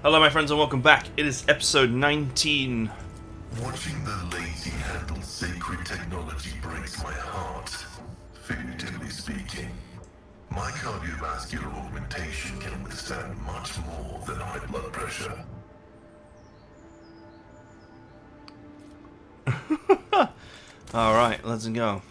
Hello my friends and welcome back. It is episode 19. Watching the lazy handle sacred technology breaks my heart. Figuratively speaking, my cardiovascular augmentation can withstand much more than high blood pressure. Alright, let's go.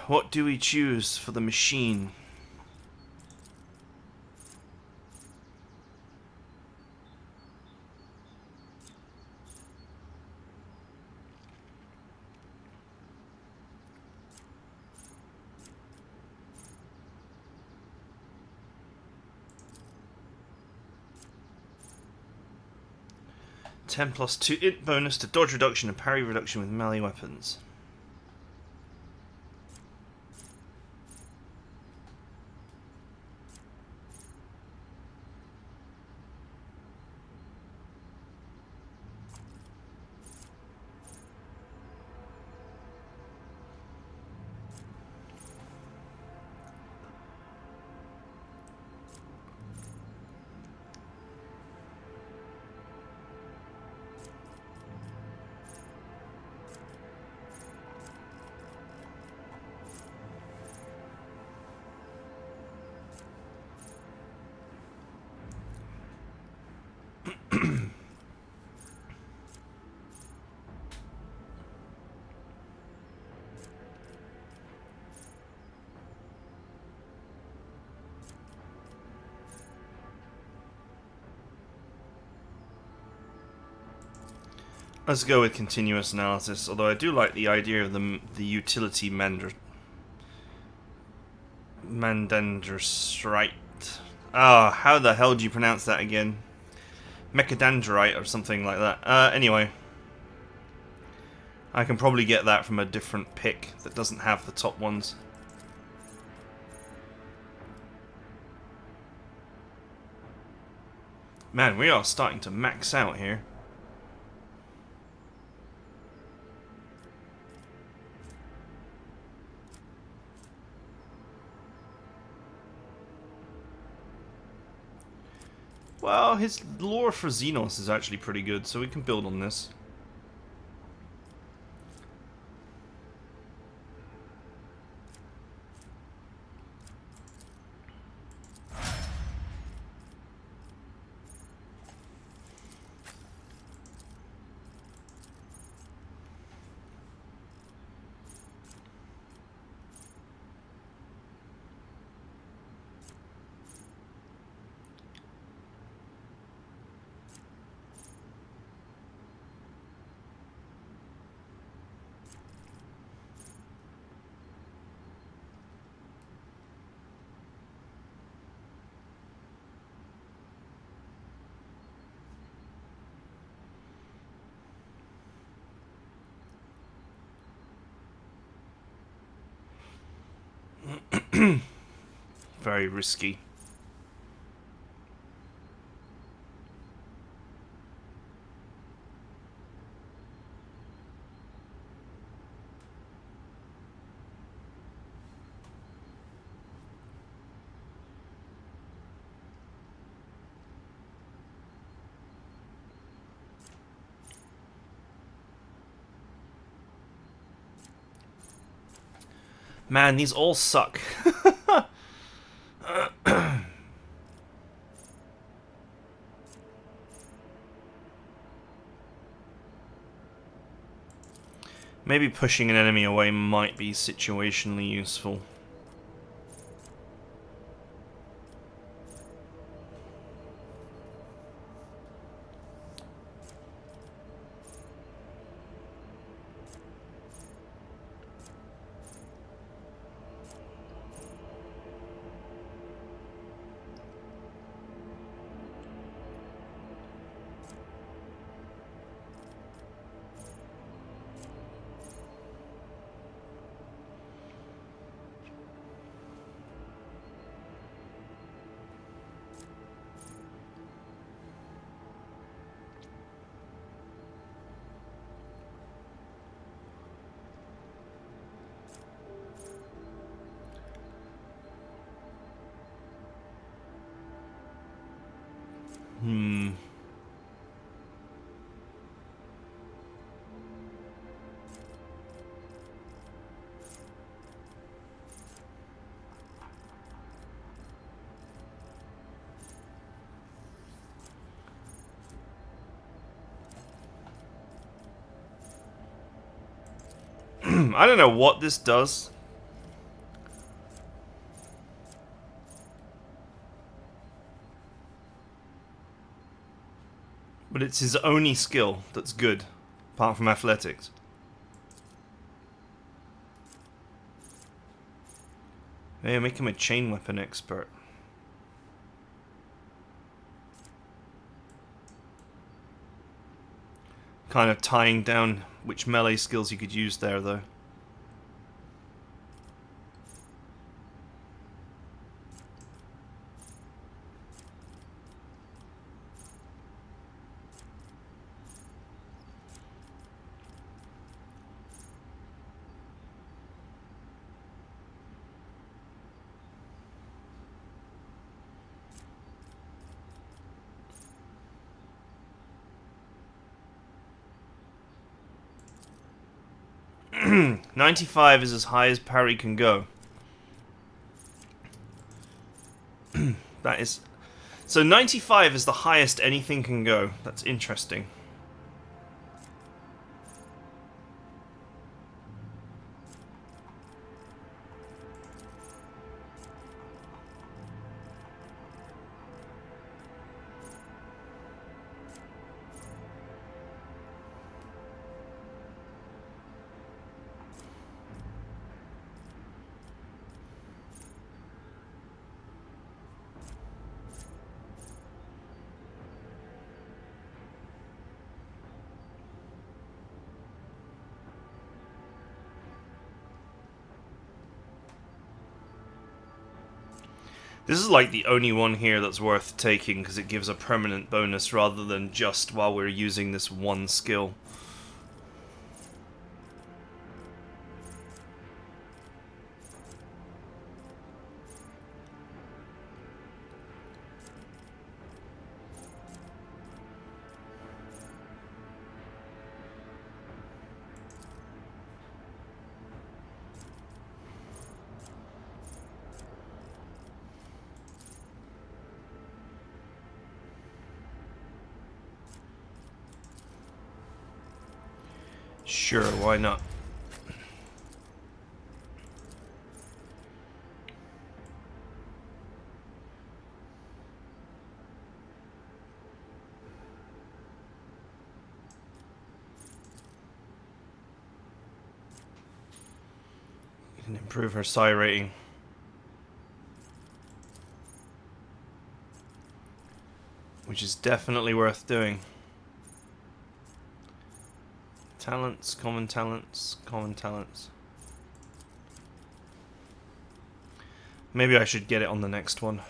What do we choose for the machine? +2 int bonus to dodge reduction and parry reduction with melee weapons. Let's go with continuous analysis, although I do like the idea of the utility mandandrite. Ah, how the hell do you pronounce that again? Mechadendrite or something like that. Anyway. I can probably get that from a different pick that doesn't have the top ones. Man, we are starting to max out here. Well, his lore for Xenos is actually pretty good, so we can build on this. Very risky. Man, these all suck. Maybe pushing an enemy away might be situationally useful. Hmm. I don't know what this does. But it's his only skill that's good, apart from athletics. Hey, make him a chain weapon expert. Kind of tying down which melee skills you could use there, though. Hmm. 95 is as high as parry can go. That is... So 95 is the highest anything can go. That's interesting. This is like the only one here that's worth taking because it gives a permanent bonus rather than just while we're using this one skill. Sure, why not? You can improve her psi rating. Which is definitely worth doing. Talents, common talents, common talents. Maybe I should get it on the next one.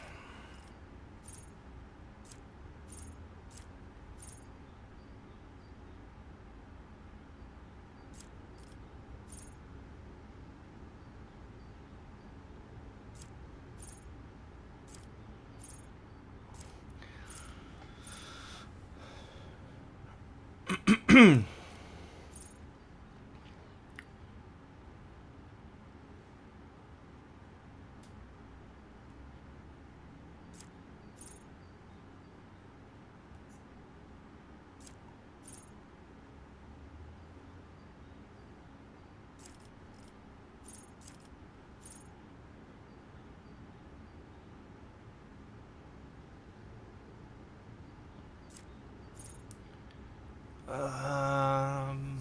Um...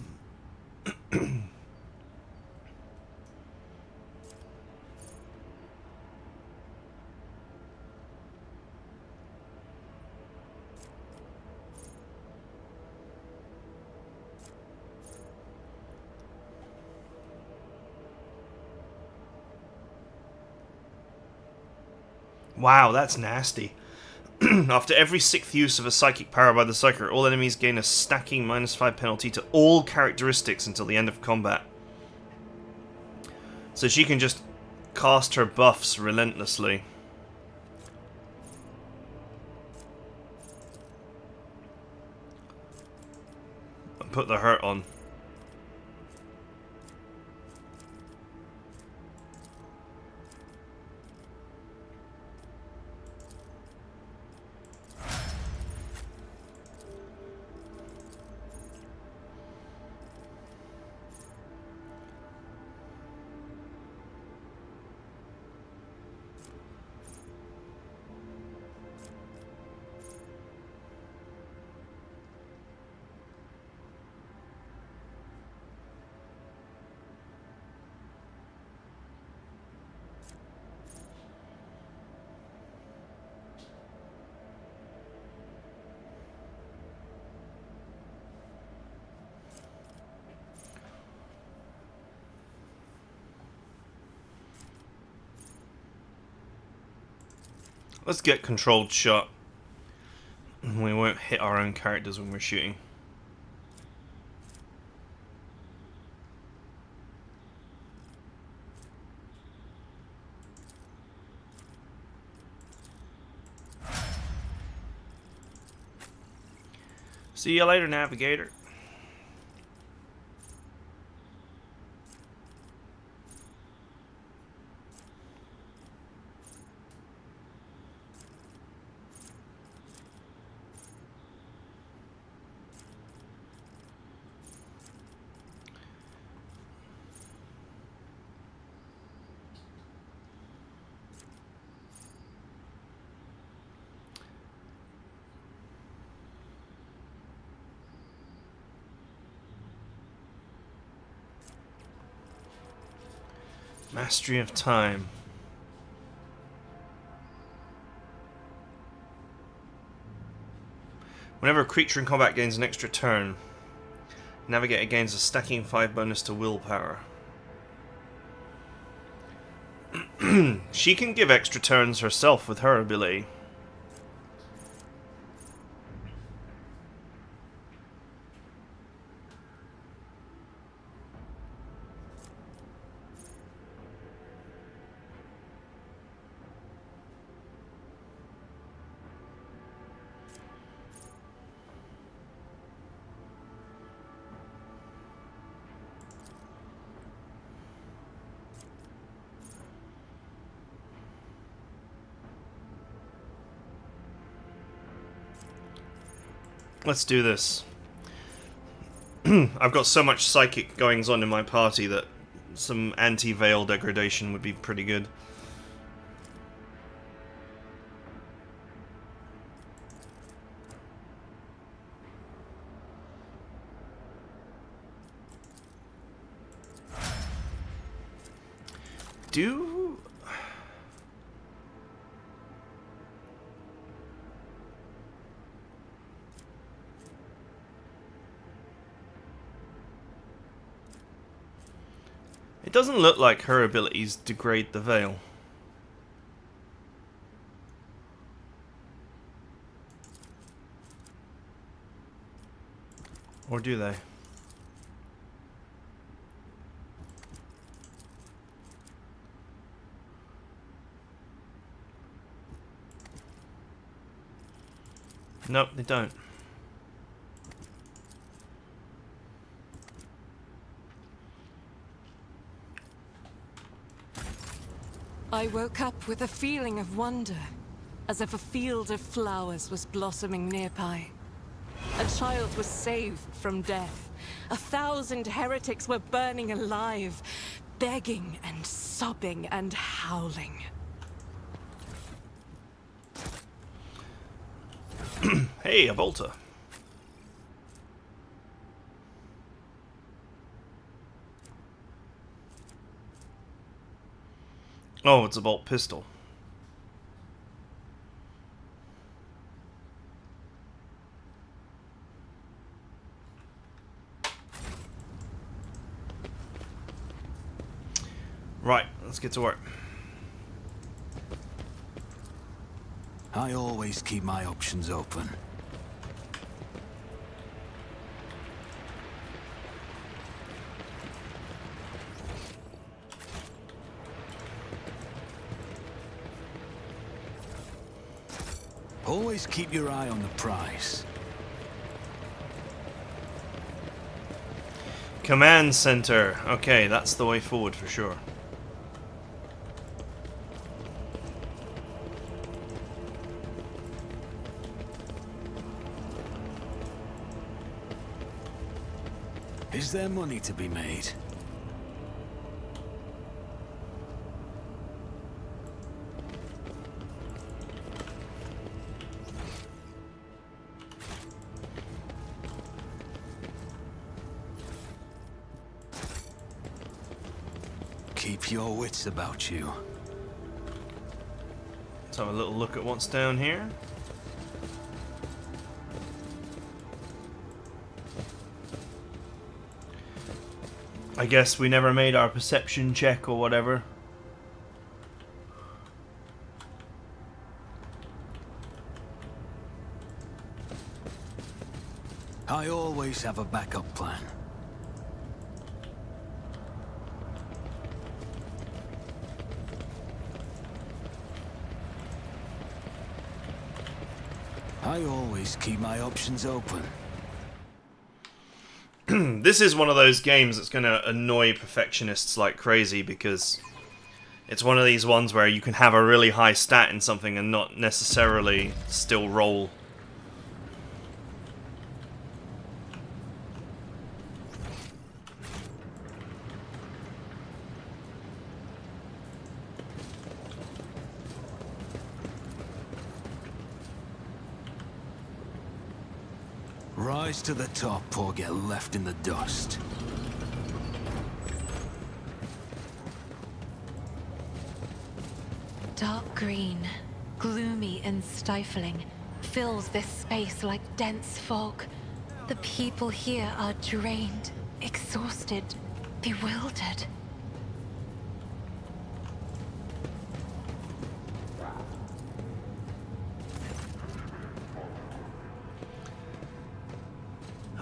Wow, that's nasty. After every 6th use of a psychic power by the Psyker, all enemies gain a stacking -5 penalty to all characteristics until the end of combat. So she can just cast her buffs relentlessly. put the hurt on. Let's get controlled shot. We won't hit our own characters when we're shooting. See you later, Navigator. Mastery of time. Whenever a creature in combat gains an extra turn, Navigator gains a stacking 5 bonus to willpower. She can give extra turns herself with her ability. Let's do this. I've got so much psychic goings on in my party that some anti-veil degradation would be pretty good. It doesn't look like her abilities degrade the veil. Or do they? Nope, they don't. I woke up with a feeling of wonder, as if a field of flowers was blossoming nearby. A child was saved from death. 1,000 heretics were burning alive, begging and sobbing and howling. Hey, a bolter. Oh, it's a bolt pistol. Right, let's get to work. I always keep my options open. Always keep your eye on the prize. Command center. Okay, that's the way forward for sure. Is there money to be made? Keep your wits about you. Let's have a little look at what's down here. I guess we never made our perception check or whatever. I always have a backup plan. I always keep my options open. This is one of those games that's going to annoy perfectionists like crazy, because it's one of these ones where you can have a really high stat in something and not necessarily still roll. Rise to the top or get left in the dust. Dark green, gloomy and stifling, fills this space like dense fog. The people here are drained, exhausted, bewildered.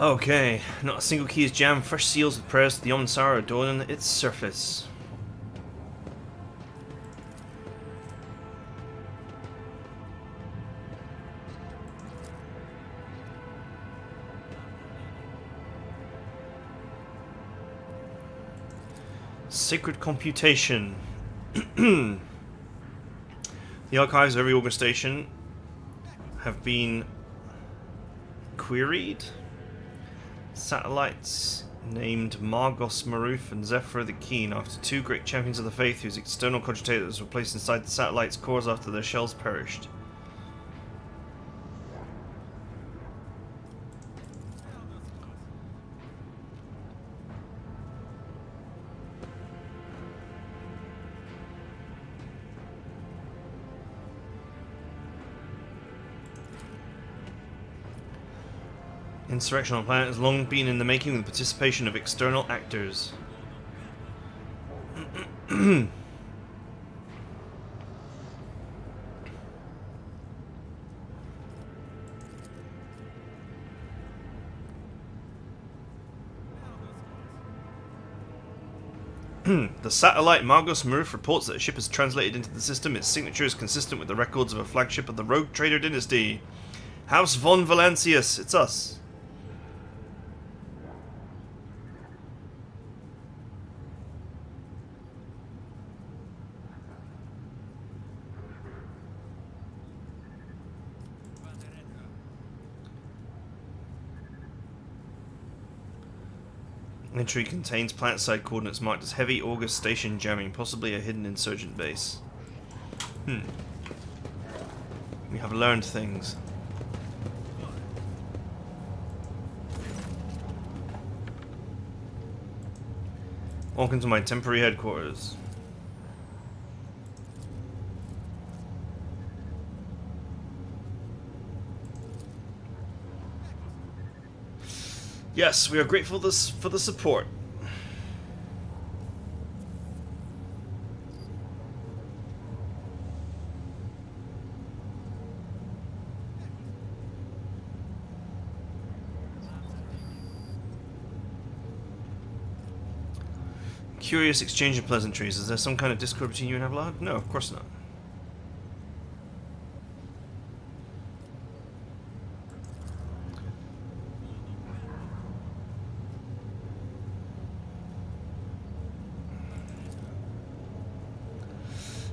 Okay, not a single key is jammed. Fresh seals with prayers to the Omnisar adorning its surface. Sacred computation. The archives of every August station have been queried. Satellites named Margos Maruf and Zephyr the Keen, after two great champions of the faith whose external cogitators were placed inside the satellites' cores after their shells perished. Insurrection on the planet has long been in the making with the participation of external actors. The satellite Margos Maruf reports that a ship has translated into the system. Its signature is consistent with the records of a flagship of the Rogue Trader dynasty. House von Valancius. It's us. Entry contains planet-side coordinates marked as heavy August station jamming, possibly a hidden insurgent base. We have learned things. Welcome to my temporary headquarters. Yes, we are grateful for the support. Curious exchange of pleasantries. Is there some kind of discord between you and Avalon? No, of course not.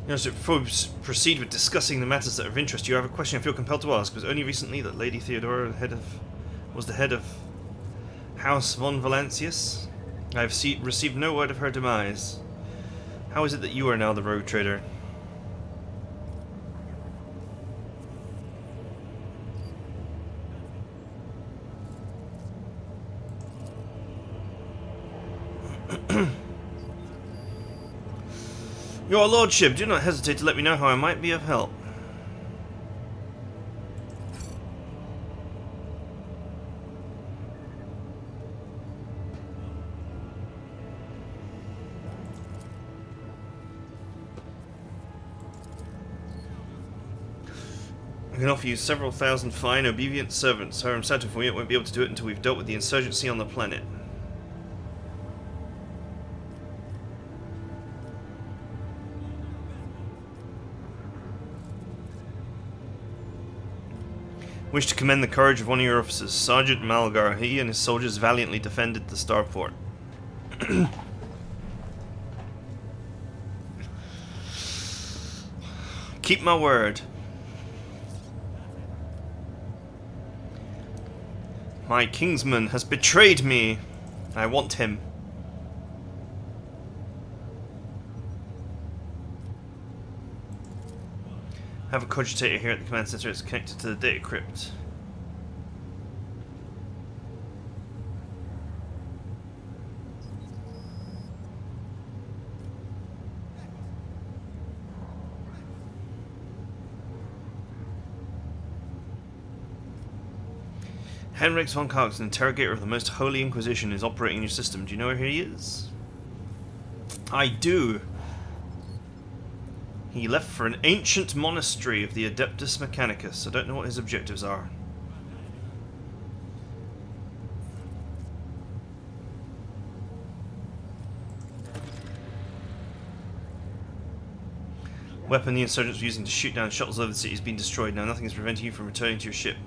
So before we proceed with discussing the matters that are of interest to you, I have a question I feel compelled to ask. It was only recently that Lady Theodora was the head of House von Valancius. I have received no word of her demise. How is it that you are now the rogue trader? Your lordship, do not hesitate to let me know how I might be of help. I can offer you several thousand fine, obedient servants. However, I'm sad to inform you, I won't be able to do it until we've dealt with the insurgency on the planet. Wish to commend the courage of one of your officers, Sergeant Malgar. He and his soldiers valiantly defended the starport. Keep my word. My kingsman has betrayed me. I want him. I have a cogitator here at the command center. It's connected to the data crypt. Henrik von Cox, an interrogator of the Most Holy Inquisition, is operating your system. Do you know where he is? I do. He left for an ancient monastery of the Adeptus Mechanicus. I don't know what his objectives are. Weapon the insurgents were using to shoot down shuttles over the city has been destroyed. Now nothing is preventing you from returning to your ship.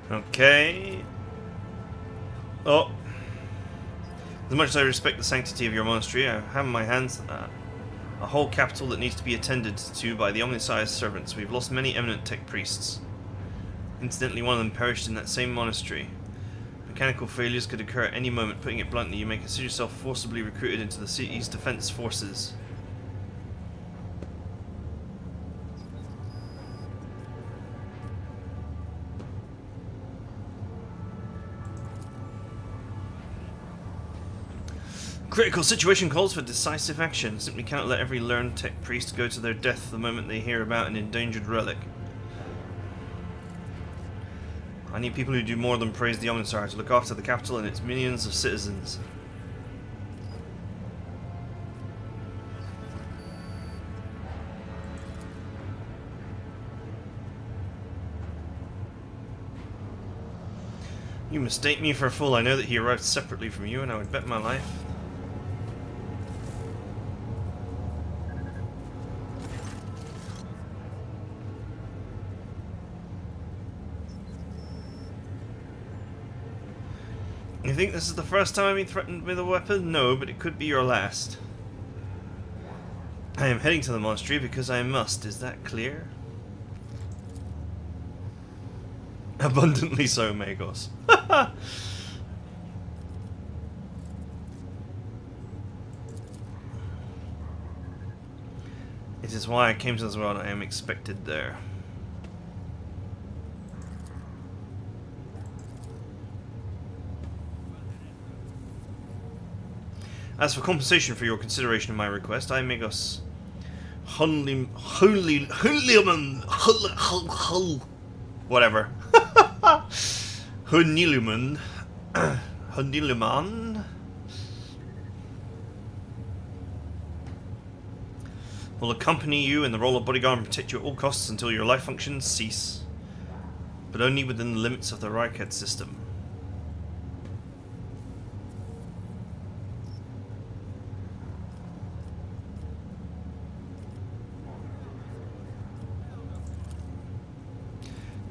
Okay. Oh. As much as I respect the sanctity of your monastery, I have in my hands a whole capital that needs to be attended to by the omniscience servants. We've lost many eminent tech priests. Incidentally, one of them perished in that same monastery. Mechanical failures could occur at any moment. Putting it bluntly, you may consider yourself forcibly recruited into the city's defense forces. Critical situation calls for decisive action. Simply cannot let every learned tech priest go to their death the moment they hear about an endangered relic. I need people who do more than praise the Omnissiah to look after the capital and its millions of citizens. You mistake me for a fool. I know that he arrived separately from you, and I would bet my life. You think this is the first time I've been threatened with a weapon? No, but it could be your last. I am heading to the monastery because I must. Is that clear? Abundantly so, Magos. It is why I came to this world. I am expected there. As for compensation for your consideration of my request, I, Magos whatever. Huniluman will accompany you in the role of bodyguard and protect you at all costs until your life functions cease, but only within the limits of the Reichert system.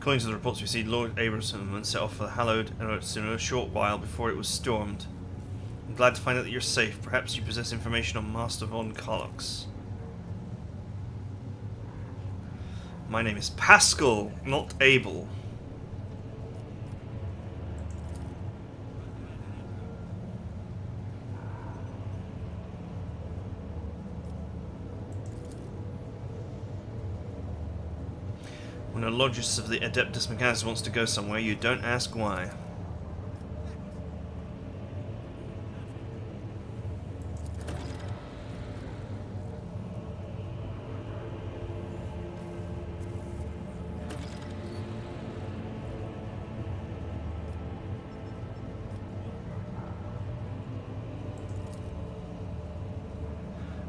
According to the reports we see, Lord Abrahamson set off for the hallowed Earth in a short while before it was stormed. I'm glad to find out that you're safe. Perhaps you possess information on Master von Karlox. My name is Pascal, not Abel. When a Logis of the Adeptus Mechanicus wants to go somewhere, you don't ask why.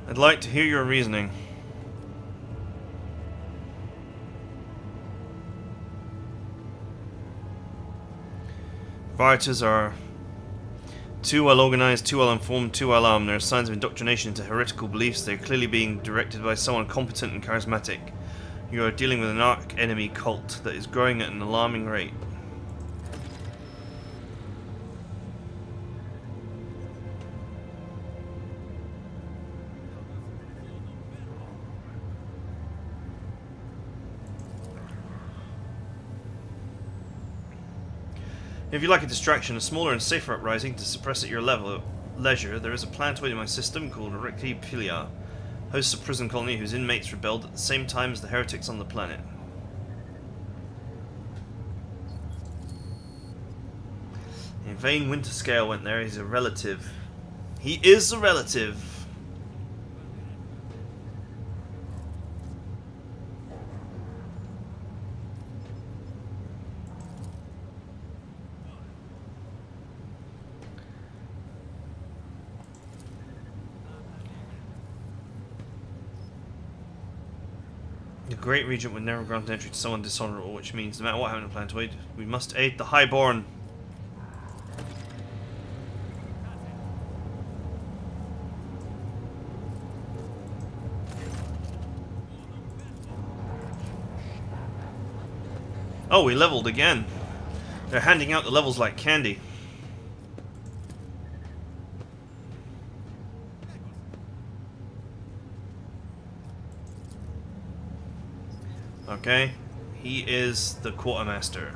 I'd like to hear your reasoning. Rioters are too well organized, too well informed, too well armed. There are signs of indoctrination into heretical beliefs. They are clearly being directed by someone competent and charismatic. You are dealing with an arch-enemy cult that is growing at an alarming rate. If you like a distraction, a smaller and safer uprising to suppress at your leisure, there is a planet within my system called Pilia. Hosts a prison colony whose inmates rebelled at the same time as the heretics on the planet. In vain Winterscale went there, he's a relative. He is a relative! The Great Regent would never grant entry to someone dishonorable, which means no matter what happened to Planetoid, we must aid the Highborn. Oh, we leveled again. They're handing out the levels like candy. Okay, he is the quartermaster.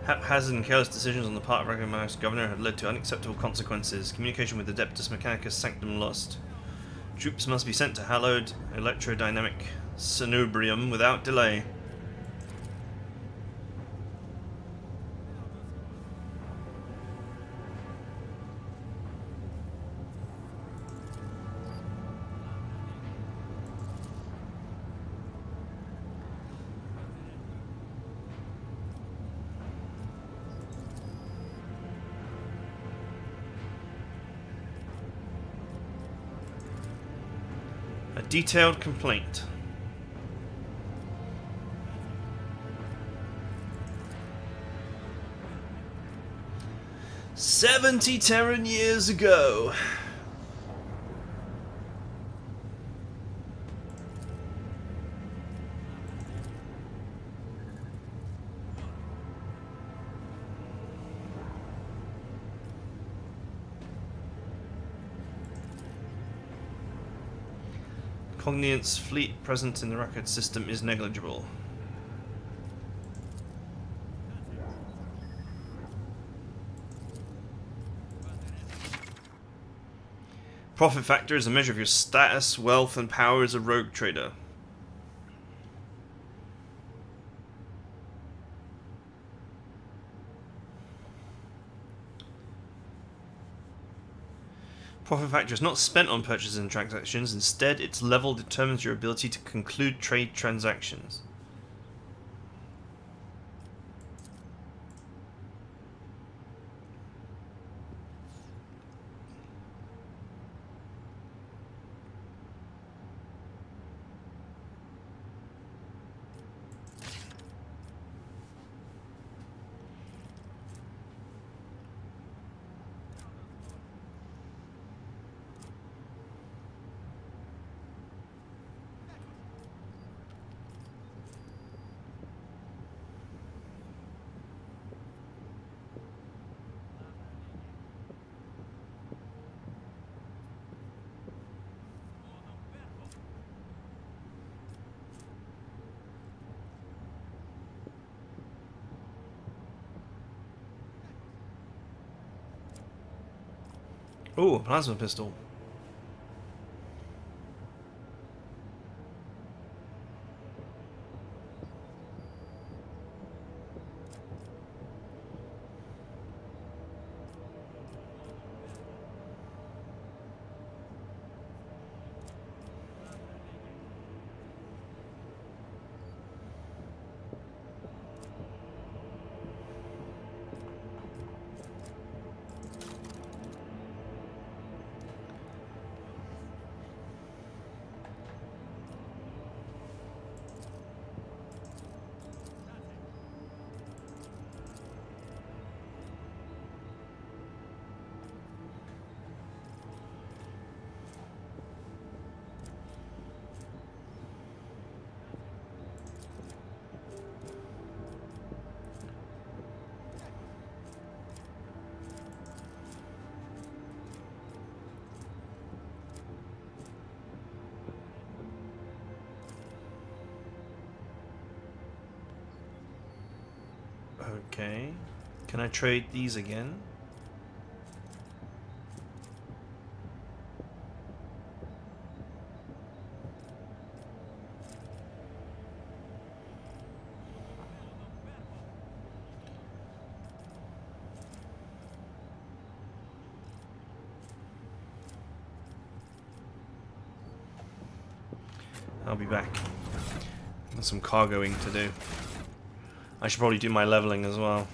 Haphazard and careless decisions on the part of recognized governor had led to unacceptable consequences. Communication with Adeptus Mechanicus sanctum lost. Troops must be sent to hallowed electrodynamic Cenubrium without delay. A detailed complaint. "70 Terran years ago." Cognizant's fleet present in the record system is negligible. Profit factor is a measure of your status, wealth, and power as a rogue trader. Profit factor is not spent on purchases and transactions. Instead, its level determines your ability to conclude trade transactions. Ooh, a plasma pistol. Okay. Can I trade these again? I'll be back. There's some cargoing to do. I should probably do my leveling as well.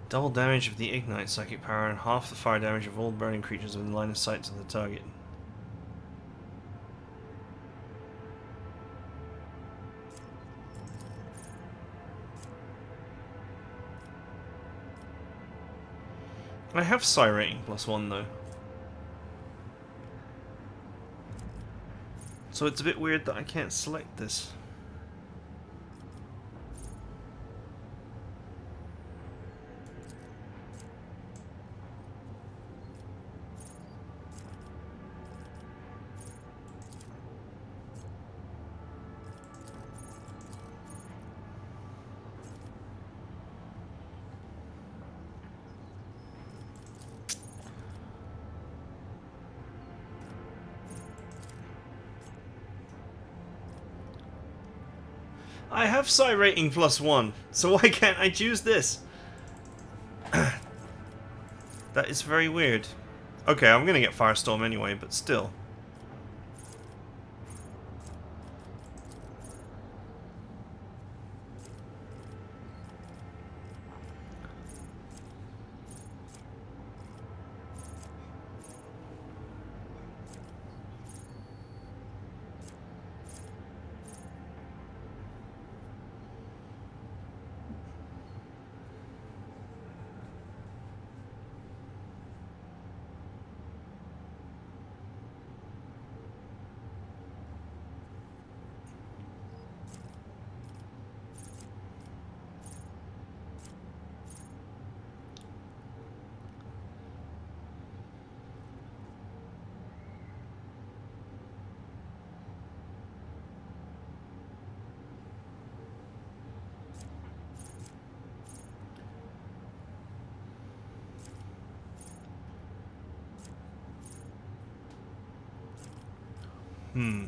Double damage of the ignite psychic power and half the fire damage of all burning creatures within line of sight to the target. I have psi rating +1 though. So it's a bit weird that I can't select this. I have psi rating +1, so why can't I choose this? That is very weird. Okay, I'm gonna get Firestorm anyway, but still. Hmm.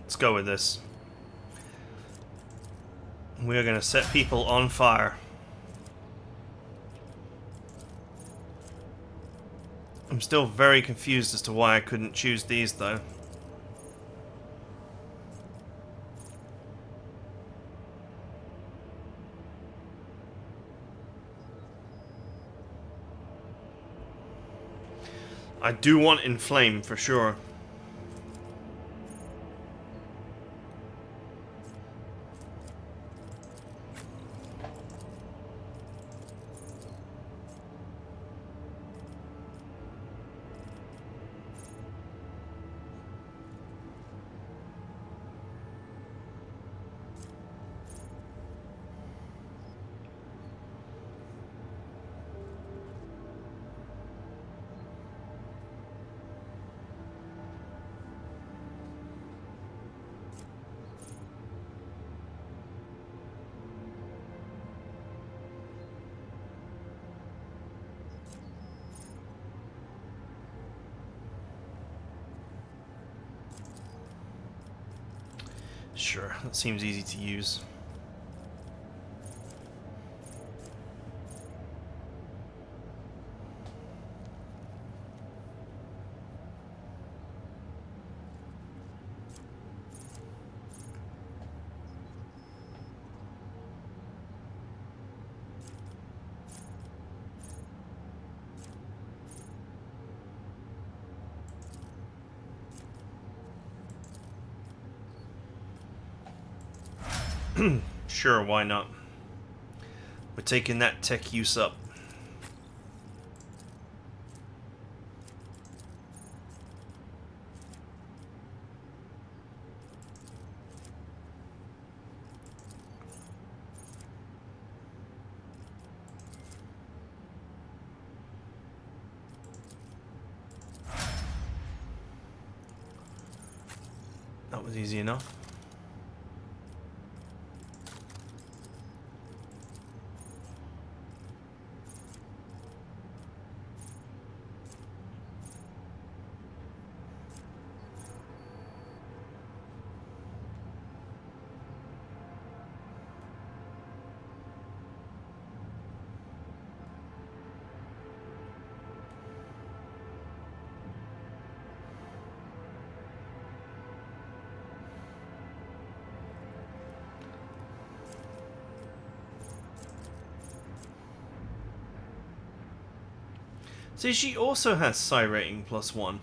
Let's go with this. We are going to set people on fire. I'm still very confused as to why I couldn't choose these, though. I do want Inflame, for sure. Sure, that seems easy to use. Sure, why not? We're taking that tech use up. That was easy enough. See, she also has psi rating +1.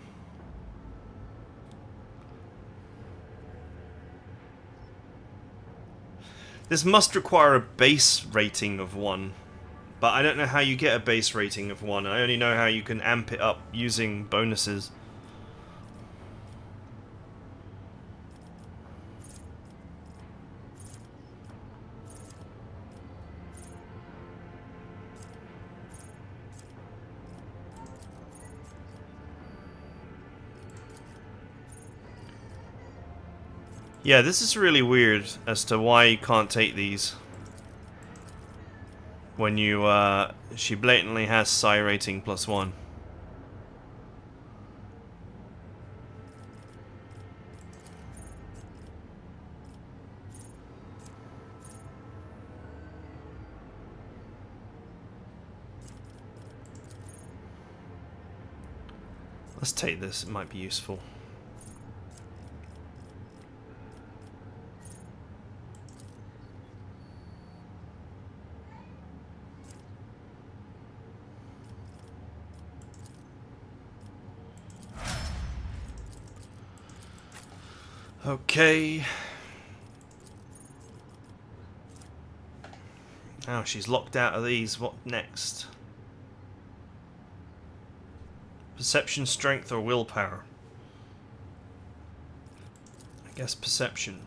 This must require a base rating of 1. But I don't know how you get a base rating of 1. I only know how you can amp it up using bonuses. Yeah, this is really weird as to why you can't take these. When you, she blatantly has psi rating +1. Let's take this, it might be useful. Okay. Now she's locked out of these. What next? Perception, strength, or willpower? I guess perception.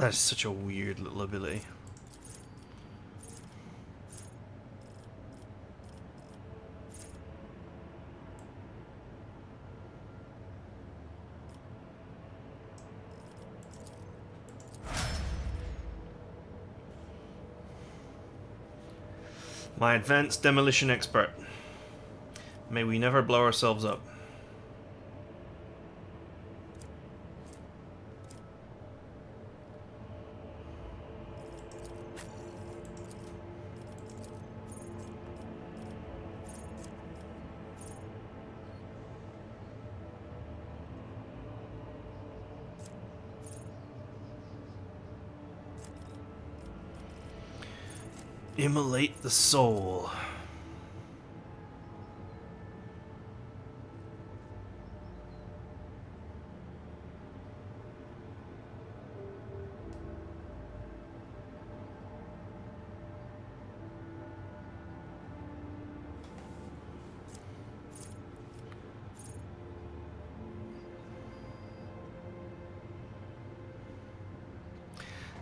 That's such a weird little ability. My advanced demolition expert. May we never blow ourselves up. Immolate the soul.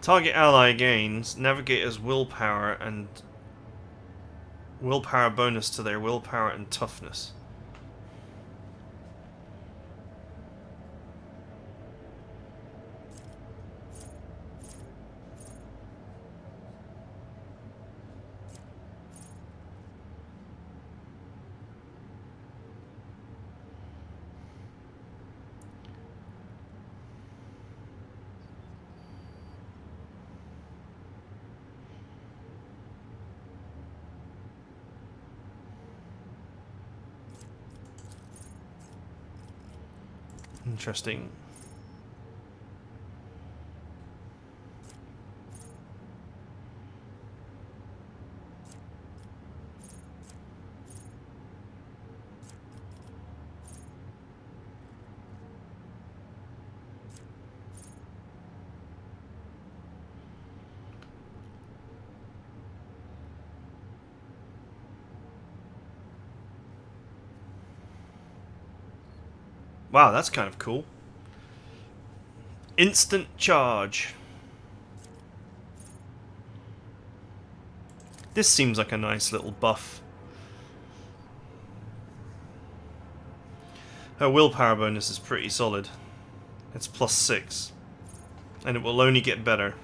Target ally gains navigator's willpower and willpower bonus to their willpower and toughness. Interesting. Wow, that's kind of cool. Instant charge. This seems like a nice little buff. Her willpower bonus is pretty solid. It's +6. And it will only get better.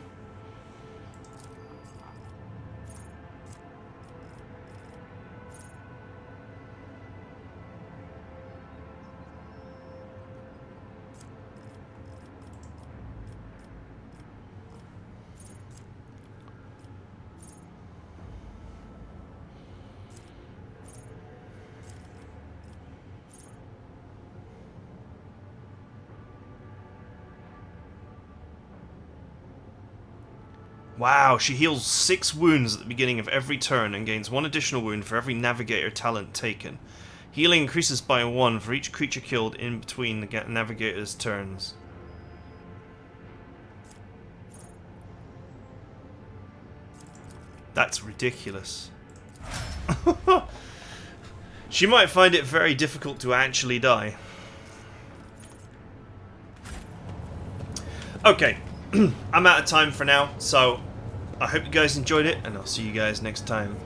Wow, she heals 6 wounds at the beginning of every turn and gains 1 additional wound for every navigator talent taken. Healing increases by 1 for each creature killed in between the navigator's turns. That's ridiculous. She might find it very difficult to actually die. Okay, I'm out of time for now, so I hope you guys enjoyed it, and I'll see you guys next time.